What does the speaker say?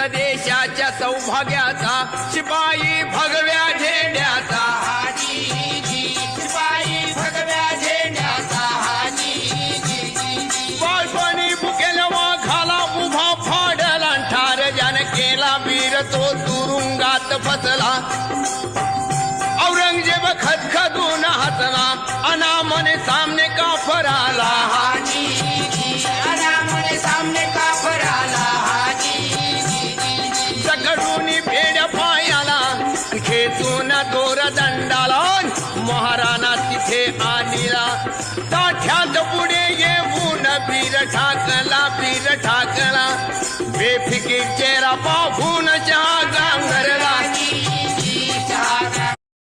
देशाच्या सौभाग्याचा शिपाई भगव्या झेंड्याचा शिपाई भगव्या झेंड्याचा बाळपणी भुकेल्या वाघाला उभा फाडला ठार ज्याने केला वीर तो तुरुंगात फसला औरंगजेब खदखदून हसला अनामने सामने काफराला सामने काफराला सकटूनी भेड्या पायाला खेचून दोर दंडाला महाराणा तिथे आणला ताठ्यात पुढे येऊन वीर ठाकला